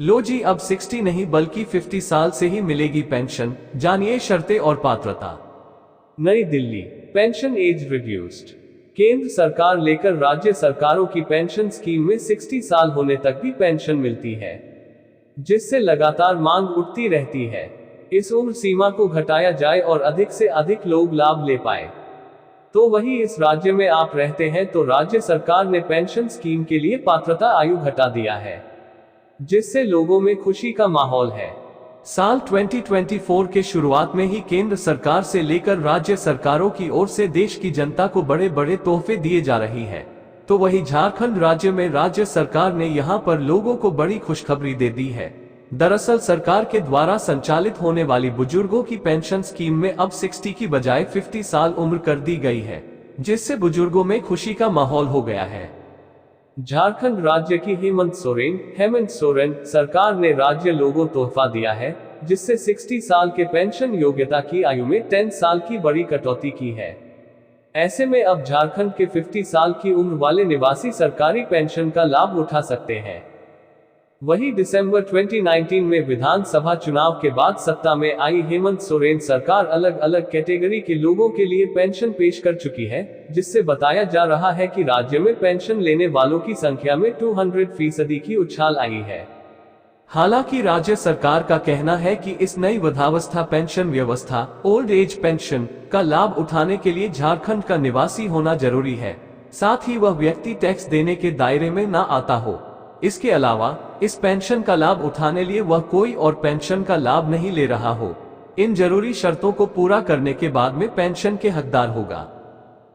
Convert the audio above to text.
लो जी, अब 60 नहीं बल्कि 50 साल से ही मिलेगी पेंशन। जानिए शर्तें और पात्रता। नई दिल्ली, पेंशन एज रिड्यूस्ड। केंद्र सरकार लेकर राज्य सरकारों की पेंशन स्कीम में 60 साल होने तक भी पेंशन मिलती है, जिससे लगातार मांग उठती रहती है। इस उम्र सीमा को घटाया जाए और अधिक से अधिक लोग लाभ ले पाए। तो वही इस राज्य में आप रहते हैं तो राज्य सरकार ने पेंशन स्कीम के लिए पात्रता आयु घटा दिया है, जिससे लोगों में खुशी का माहौल है। साल 2024 के शुरुआत में ही केंद्र सरकार से लेकर राज्य सरकारों की ओर से देश की जनता को बड़े बड़े तोहफे दिए जा रही हैं। तो वही झारखंड राज्य में राज्य सरकार ने यहां पर लोगों को बड़ी खुशखबरी दे दी है। दरअसल सरकार के द्वारा संचालित होने वाली बुजुर्गों की पेंशन स्कीम में अब 60 की बजाय 50 साल उम्र कर दी गई है, जिससे बुजुर्गों में खुशी का माहौल हो गया है। झारखंड राज्य की हेमंत सोरेन सरकार ने राज्य लोगों तोहफा दिया है, जिससे 60 साल के पेंशन योग्यता की आयु में 10 साल की बड़ी कटौती की है। ऐसे में अब झारखंड के 50 साल की उम्र वाले निवासी सरकारी पेंशन का लाभ उठा सकते हैं। वही दिसंबर 2019 में विधानसभा चुनाव के बाद सत्ता में आई हेमंत सोरेन सरकार अलग अलग कैटेगरी के लोगों के लिए पेंशन पेश कर चुकी है, जिससे बताया जा रहा है कि राज्य में पेंशन लेने वालों की संख्या में 200% की उछाल आई है। हालांकि राज्य सरकार का कहना है कि इस नई वृद्धावस्था पेंशन व्यवस्था ओल्ड एज पेंशन का लाभ उठाने के लिए झारखंड का निवासी होना जरूरी है, साथ ही वह व्यक्ति टैक्स देने के दायरे में न आता हो। इसके अलावा इस पेंशन का लाभ उठाने लिए वह कोई और पेंशन का लाभ नहीं ले रहा हो। इन जरूरी शर्तों को पूरा करने के बाद में पेंशन के हकदार होगा।